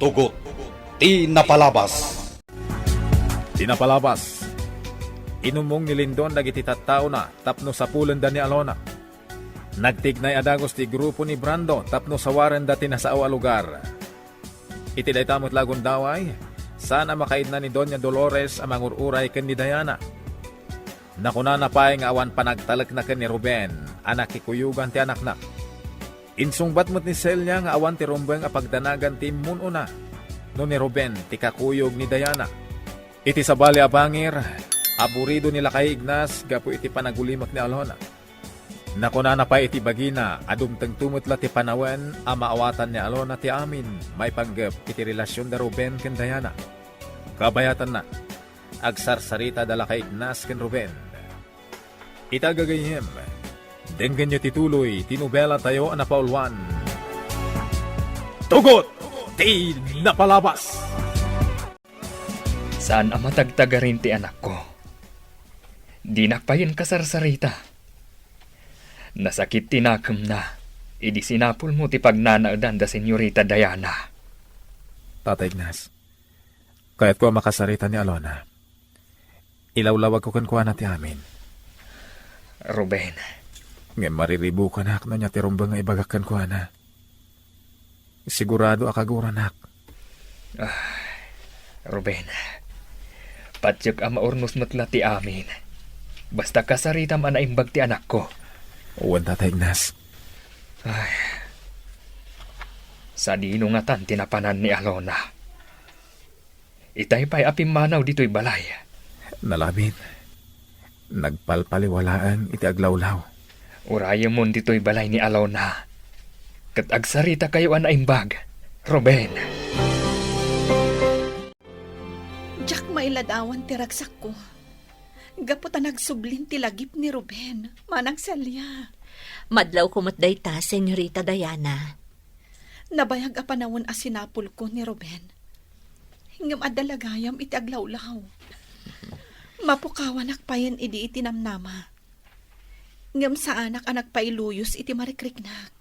Tugot, ti napalabas. Tinapalabas. Inumong ni Lindon dagiti tattao na tapno sa pulen da ni Alona. Nagtignay adagos ti grupo ni Brando tapno sa waren dati na sa awa lugar. Iti daytamot lagon daway, sana makaid na ni Doña Dolores ang mangururay ken ni Diana. Nakuna na pay nga awan panagtalak na ken ni Ruben, anak kikuyugan ti anak na. Insungbat mo't ni Celia nga awan ti Rumbeng apagdanagan ti mununa. No ni Ruben ti kakuyog ni Diana. Iti sabali abangir, aburido nila kay Ignas gapo iti panagulimak ni Alona. Nakuna na pa iti bagina, adumteng tumutla ti panawen, amaawatan ni Alona ti amin, may paggap iti relasyon da Ruben ken Diana. Kabayatan na, agsarsarita dala kay Ignas ken Ruben. Itagagayem, denggan niyo tituloy, tinubela tayo na paulwan. Tugot! Ti napalabas! Saan ang matagtagarin ti anak ko? Di nakpayin kasarsarita. Nasakit tinakam na. Idi sinapul mo ti pagnanaudan da Senyorita Diana. Tatay Ignas, kaya't ko makasarita ni Alona. Ilawlawag ko kan kuha na ti amin. Ruben, Ngayon mariribu ka na no niya ti Rumbeng nga ibagakan kuha na. Sigurado akagura nak. Ruben, patyag ang maurnos matla ti amin. Basta kasarita man na imbag ti anak ko. Uwan Tatay Ignas. Sa dinungatan tinapanan ni Alona. Itay pa'y apimanaw dito'y balay. Nalabit. Nagpalpaliwalaan iti aglawlaw. Urayo mo dito'y balay ni Alona. Kat agsarita kayo ang naimbag. Ruben. Jack mailadawan ti ragsak ko. Gaputan nagsublin ti lagip ni Ruben. Manang Celia. Madlaw kumot dayta, Senyorita Diana. Nabayag a panawon a sinapul ko ni Ruben. Hingam adalagayam iti aglawlaw. Mapukawan akpayan idi iti namnama. Ngam sa anak anak pailuyos iti marikriknak.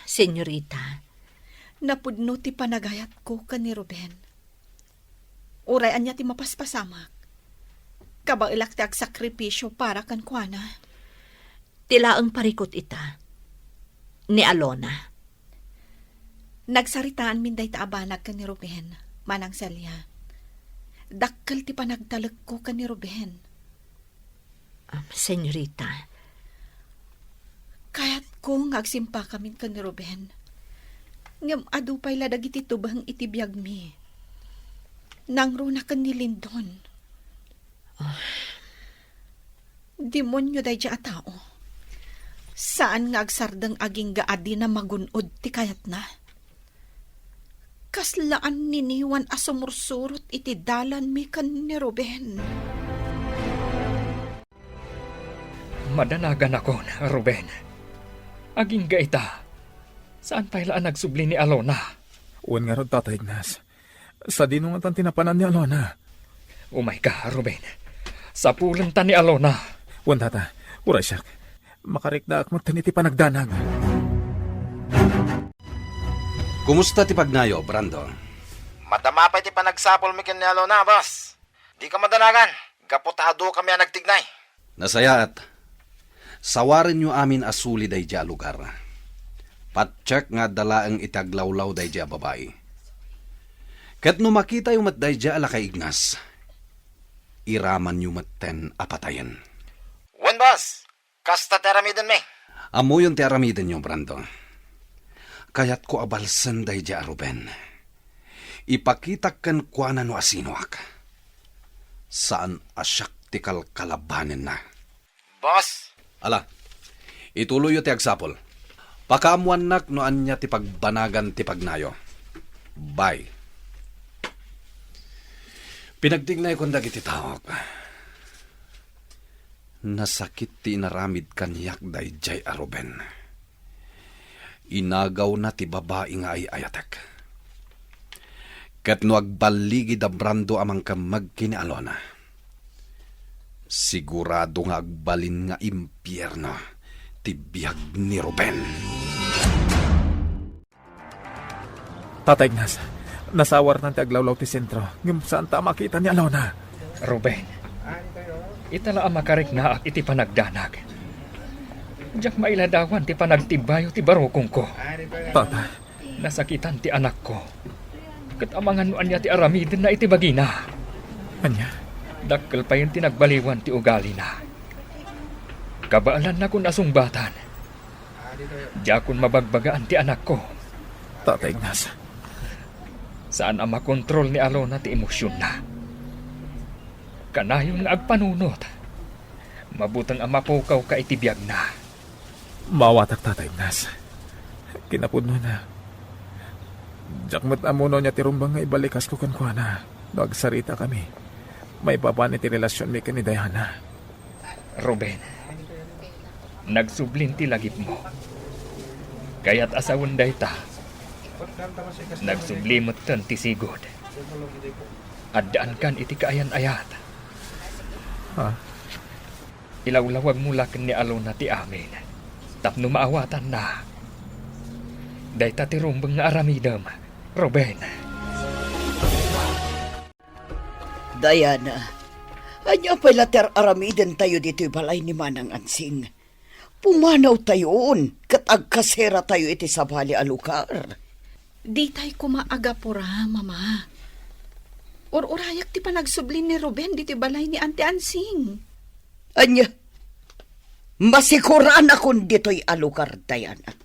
Senyorita, Napudno ti panagayat ko ka ni Ruben. Urayan niya ti mapaspasamak. Kabailak ti agsakripisyo para kan kuana. tilaang parikot ita. Ni Alona. Nagsaritaan min day taabanag ka ni Ruben, Manang Celia. Dakkel ti panagtalag ko ka ni Ruben. Senyorita, Kaya't ko ngagsimpa kami ka ni Ruben. Ngam adu pa'y ladag iti tubang itibiyag mi. Nangro na ka ni Lindon. Demonyo day dya a tao. Saan nga agsardang aging gaadi na magunod ti kayat na? Kaslaan niniwan asumursurot iti dalan mi kan ni Ruben. Madanagan ako, Ruben. Aging gaita. Saan pailaan nagsubli ni Alona? Uwan nga ron, Tatay Ignas. Sa dinungatan tinapanan ni Alona. Umay ka, Ruben. Sa pulan ta ni Alona. Uwan, Tata. Uray siyak. Makarikdaak mo taniti panagdanag. Kumusta ti pagnayo, Brando? Madama pa iti panagsapol mi ken ni Alona, boss. Di ka madanagan. Gaputado kami ang nagtignay. Nasayaat. Sawarin nyo amin asuli day dya lugar. Patcheck nga dalaang itaglawlaw day dya babae. Kat no makita yung mat day dya ala kay Ignas, iraman yung matten apatayan. Wen, boss. Kasta teramiden mi. Amo yung teramiden nyo, Brando. Kaya't ko abalsan day dya, Ruben. Ipakitak kan kwa na no asinoak. Saan asyak tikal kalabanin na. Boss. Ala, ituloy yo ti agsapol. Pakaamuan nak no anya ti pagbanagan ti pagnayo. Bye. Pinagtignay kong dagiti tawag. Nasakit ti inaramid kanyak day jay a Ruben. Inagaw na ti babae nga ay ayatek. Kat no agbaligi da Brando amang kamag kini Alona. Sigurado nga agbalin nga impyerno ti biyag ni Ruben. Tatay Ignas, Nasawar ng taglawlaw ti sentro. Ngam saan ta makita ni Alona? Ruben, itala ang makarik na ak iti panagdanag. Diyak mailadawan ti panagtibayo ti barokong ko. Tatay, Nasakitan ti anak ko. Kat amangan mo anya ti aramidin na iti bagina. anya? Dakkel pa yung tinagbaliwan ti ugali na. Kabaalan na kun asungbatan. Diya kun mabagbagaan ti anak ko. Tatay Ignas, Saan ang makontrol ni Alona ti emosyon na. Kanayon nga agpanunot. Mabutang ang mapukaw ka itibiyag na. mawatak Tatay Ignas. Kinapudno na. Jakmat amuno niya ti rumbang nga ibalikas ko kan kuana. Nagsarita kami. May papan iti relasyon mi ni Diana. Ruben, nagsublin ti lagip mo. Kaya't asawon dayta. Nagsublimot tan ti sigod. Addaan kan iti kaayan-ayat. Ha? Ilawlawag mula ken ni Alona ti amin. Tapno maawatan na. Dayta ti rumbang nga aramidam. Ruben, Diana, anya pala ter aramiden tayo dito balay ni Manang Ansing. Pumanaw tayoon, kat agkasera tayo iti sabali alukar. Di tay kumaaga pura, mama. Urayak ti panagsublin ni Ruben dito balay ni Ante Ansing. Anya, masikuran akong dito'y alukar, Diana.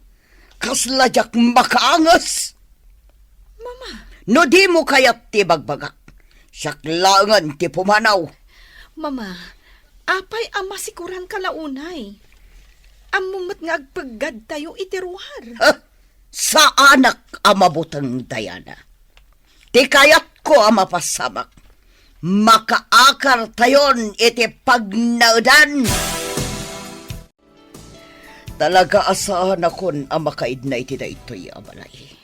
Kasladyak makaangas. Mama, No di mo kayat ti bagbagak. Syaklangan ti pumanaw. mama, apay ang masikuran kalaunay. Amumot nga agpaggad tayo itiruhar. Ha? Sa anak amabutang Diana. Ti kayat ko amapasamak. Makaakar tayon iti pagnaudan. Talaga asahan akon ang makaid na iti da ito'y abalay.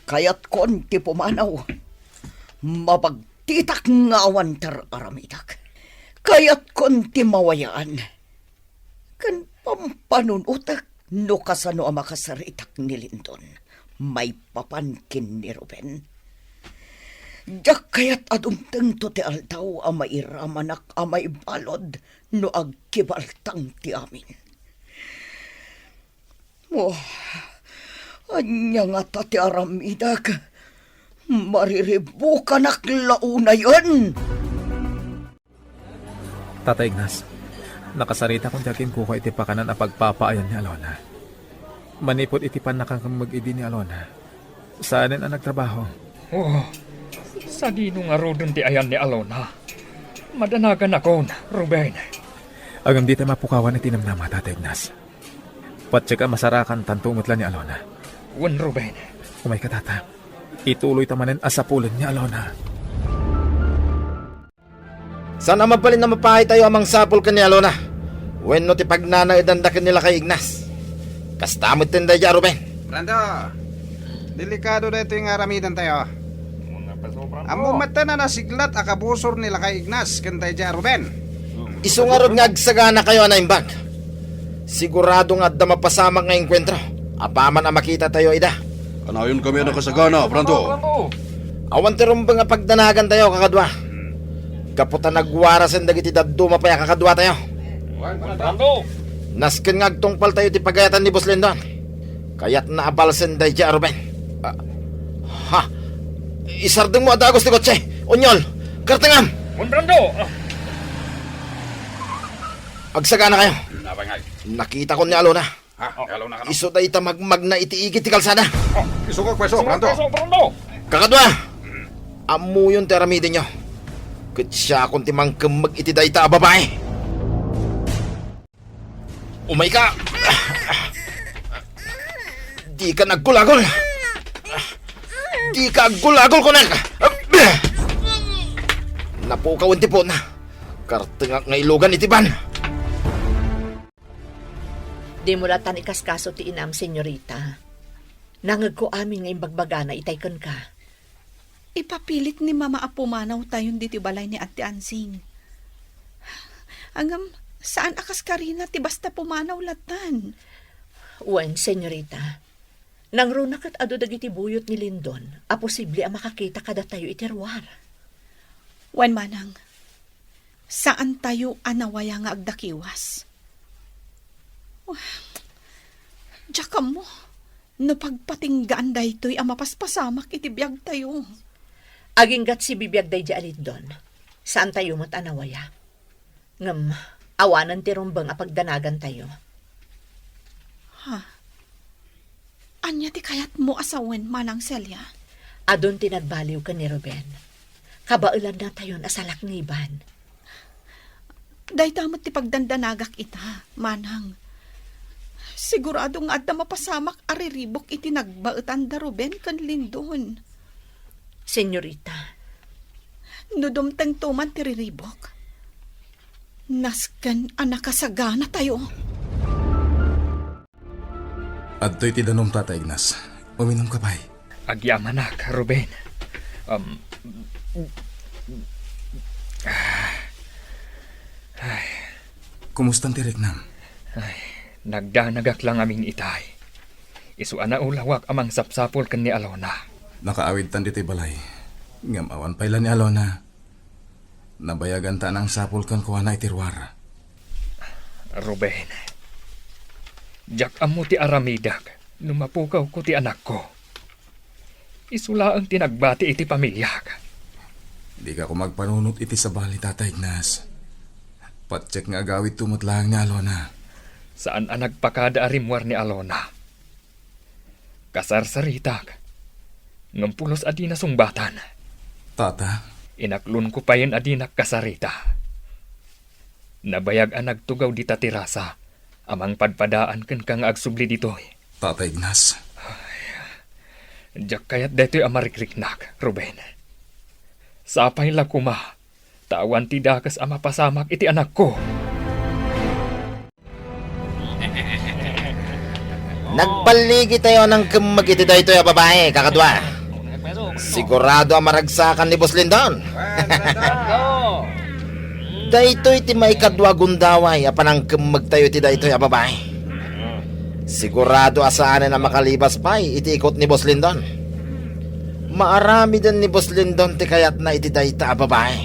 Kayat kon ti pumanaw. Mabagtitak nga awan tar aramitak. Kayat kon ti mawayaan. Kan pampanunutak no kasano ang makasaritak ni Lindon. May papankin ni Ruben. Diyak kayat adumteng to ti aldaw ang mairamanak ang may balod no agkibaltang ti amin. Oh, anya nga tati aramidak. Mariribukan ak launa yun. Tatay Ignas, nakasarita kong tiyakin ko iti pakanan ang pagpapaayan ni Alona. Manipot iti pan nakakamag-idi ni Alona. Saanin ang nagtrabaho? oh, sa ginong arodon ti ayan ni Alona. Madanagan akon, Ruben. Agam di tayo mapukawan iti namnama, Tatay Ignas. Patsika masarakan tantumot lang ni Alona. Wan, Ruben. Umay ka, Tata. Ituloy tamanin asapulan ni Alona. Sana mabalin na mapahay tayo amang sapol ka ni Alona. When no ti pagnana idandakin nila kay Ignas. Kastamot tinday dya, Ruben. Brando, delikado na ito yung aramidan tayo. Amo mata na nasiglat akabusor nila kay Ignas kantay dya, Ruben. Isungarod nga agsagana kayo na imbag. Sigurado nga da mapasamak nga enkwentro. Apaman ang makita tayo, ida. Kanayon kami na kasagana, Brando. Awan ti rumba nga pagdanagan tayo, kakadwa. Kaputan nagwarasan dagiti daduma pa ya kakadwa tayo. Nasken nga agtungpal tayo ti pagayatan ni Boss Lindon. Kayat na abalsen day dya, Ruben. Ha? Isardeng mo adagos ti kotse. Unyol, kartengam. Wan, Brando. Agsagana kayo. Nakita ko ni Alona. Iso da ita magmag na itiigit ti kalsada. Isukok peso, Brando. Brando. Kakadwa, amu yung teramidin nyo. Kitsya kung timang kemag iti da ita babae. Umay ka. Di ka naggulagol. Di ka aggulagol ko na. Napukaw ang tipon. Kartengak nga ilugan itiban. Di mo ratan ikaskaso ti inam, senyorita. Nangag ko amin nga imbagbagana itaykan ka. Ipapilit ni Mama apumanaw tayon dito balay ni Ate Ansing. Angam, saan akas karina ti basta pumanaw latan? Wen, senyorita. Nang runak at ado dagiti buyot ni Lindon, a posible a makakita kada tayo iterwar. Wan manang, saan tayo anawaya nga agdakiwas? Diyaka mo, no pagpatinggaan daytoy a mapaspasamak iti biyag tayo. Aginggat si bibiyag day di Lindon, saan tayo matanawaya? Ngam, awanan ti rumbang a pagdanagan tayo. Anya ti kayat mo asawen manang Celia? Adon tinadbaliw ka ni Ruben. Kabailan na tayo asalakniban. Day tamot ti pagdandanagak ita, manang. Sigurado nga at na mapasamak ariribok iti nagbaetan da Ruben kan Lindon. Senyorita, No dumteng tuman ti riribok. Nasken anakasagana tayo. Adto'y ti danom, Tata Ignas. Uminom ka pa'y. Agyaman na ka, Ruben. Kumustan ti Reknam? Nagdanagak lang aming itay. Isuan na ulawak amang sapsapol kan ni Alona. Nakaawid tan dito'y balay. Ngamawan pailan ni Alona. Nabayagan ta ng sapol kan kuha na itirwar. Ruben, jak amo ti aramidak, numapukaw ko ti anak ko. Isula ang tinagbati iti pamilyak. Di ka ko magpanunot iti sa bali, Tata Ignas. Patsek nga agawid tumutlang ni Alona. Saan ang nagpakada arimwar ni Alona? Kasarsaritak, ngampulos adina sungbatan. Tata, Inaklon ko pa yan adinak kasarita. Nabayag ang nagtugaw di tatirasa, amang padpadaan kan kang agsubli ditoy. Tata Ignas. Diyak kayat deto'y amarikriknak, Ruben. Sapay la kuma, tawan ti dakas amapasamak iti anak ko. Nagbaligi tayo ng kamag iti daytoy a babae, kakadwa. Sigurado ang maragsakan ni Boss Lindon. Daytoy ti may kadwa gundaway apan ang kamag tayo iti daytoy a babae. Sigurado asaan na makalibas pa'y iti ikot ni Boss Lindon. Maarami din ni Boss Lindon ti kayat na iti dayta a babae.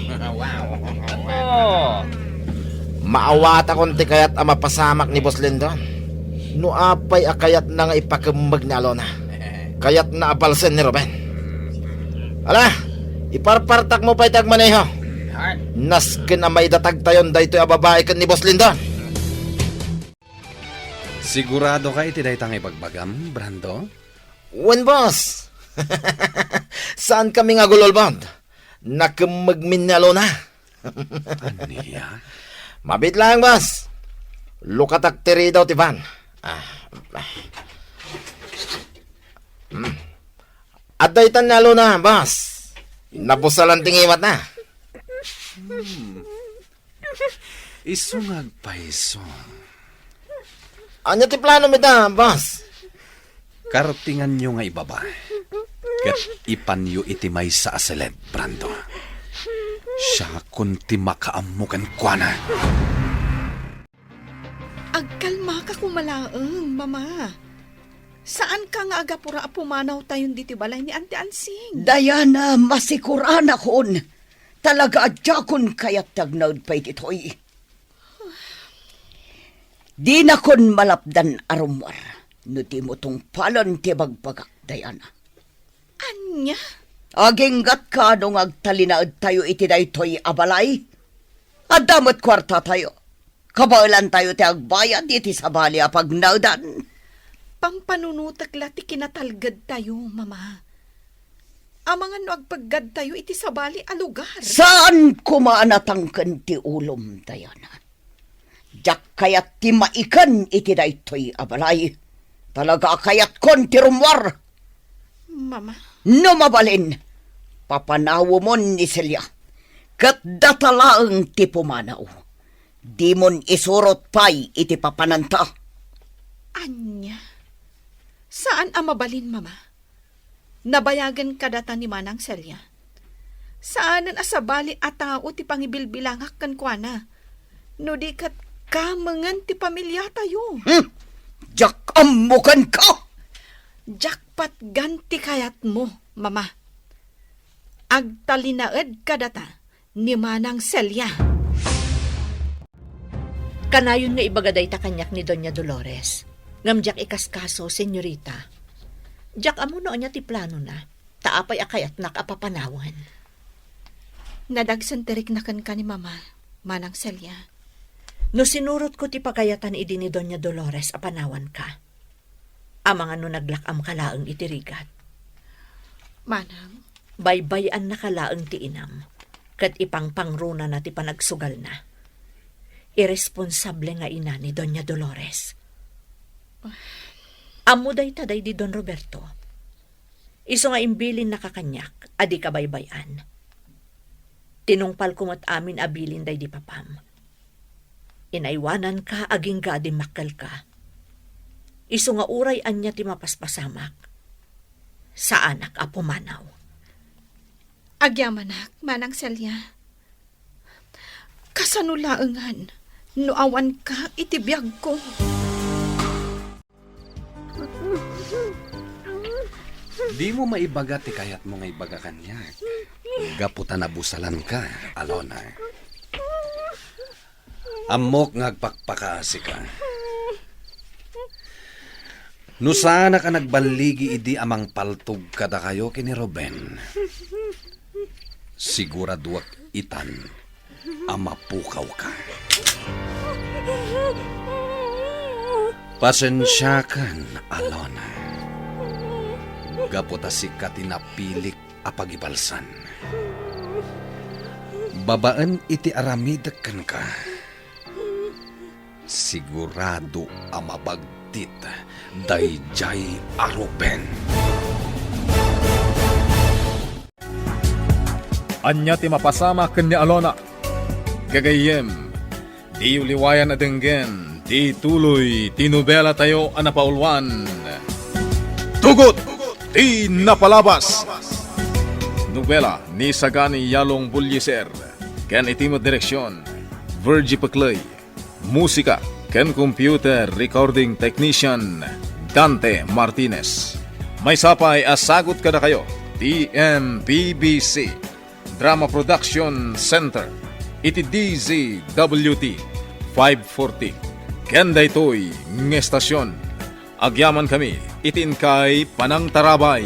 Maawata kon ti kayat a mapasamak ni Boss Lindon. No apay akayat na nga ipakamag ni Alona. Kayat na abalsen ni Ruben. Ala, iparpartak mo pa'y tagmaneho. Nasken na may datag tayon daytoy a babae kan ni Boss Lindon. Sigurado ka iti daytang ibagbagam, Brando? Wen, boss. Saan kami nga gulolbond? Nakamagmin ni Alona. Aniya? Mabit lang, boss. Lukatak tiri daw ti Van. Adaytan ni Alona, boss. Nabusalan tingimat na. Isungag pa iso. Anya ti plano mi da, boss? Kartingan nyo nga ibaba. Kat ipanyo iti may sa aseled, Brando. Siya kunti makaamukan kwa na. Agkalma ka kumalaeng, mama. Saan ka nga agapura pumanaw tayon diti balay ni Auntie Ansing? Dayana, masikuran akon. Talaga adya kon kayat tagnaud pa ititoy. Di na kon malapdan arumwar. No di mo tong palon ti bagbagak, Dayana. Anya? Aginggat ka nung agtalinaad tayo iti daytoy abalay. Adamot kwarta tayo. Kabailan tayo ti agbayad iti sabali a pagnaudan. Pampanunutag ti kinatalgad tayo, mama. Amangan no agpaggad tayo iti sabali a lugar. Saan kumaanatangkan ti ulom, Dayana? Jak kayat ti maikan iti daytoy abalay. Talaga kayat kon ti rumwar. Mama, No mabalin, papanawo mon ni Celia. Kat datalaang ti pumanaw. Di mon isurot pay iti papananta. anya? Saan ang mabalin, mama? Nabayagan ka data ni Manang Celia. Saan ang asabali at tao ti pangibilbilangak kan kuana? No di kat kamangan ti pamilya tayo. Jak amukan ka! Jackpot ganti kayat mo, mama. Agtalinaed kadata ni Manang Celia. Kanayon nga ibagaday ta kanyak ni Doña Dolores. Ngam jak ikaskaso, senyorita. Jak amo no niya ti plano na. Taapay akayat nakapapanawan. Nadagsanterik na kan ka ni mama, Manang Celia. No sinurot ko ti pagayatan idi ni Doña Dolores apanawan ka. Amang ano naglakam kalaang itirigat. Manang, Baybayan na kalaang ti inam. Kat ipang pangruna na ti panagsugal na. Irresponsable nga ina ni Doña Dolores. Amuday taday di Don Roberto. Iso nga imbilin na kakanyak, adi ka baybayan. Tinungpal kumot amin abilin day di papam. Inaiwanan ka aging gadi makkel ka. Iso nga uray anya ti mapaspasamak. Sa anak a pumanaw. agyamanak, Manang Celia. Kasanulaengan, no awan ka itibiyag ko. Di mo maibaga ti kayat mo nga ibaga kanya. Gaputan na busalan ka, Alona. Amok ngagpakpakaasi ka. No sana ka nagbaligi idi amang paltog kada kayo kini Ruben. Siguraduak itan amapukaw ka. Pasensya kan, Alona. Gaputa si katinapilik apagibalsan. Babaan iti aramidak kan ka. Sigurado amabagtit dayjay aruben. Anya ti mapasama ken ni Alona. Gagayem, di uliwayan adenggen, di tuloy, tinubela tayo anapaulwan. Tugot, di napalabas. Nobela ni Sagani Yalong Bulyeser, ken itimo direksyon, Virgie Paclay. Musika, ken computer recording technician, Dante Martinez. May sapay asagot kada kayo, TMPBC. Drama Production Center, iti DZWT 540. Ken daytoy ng estasyon. Agyaman kami, itin kay Panang Tarabay.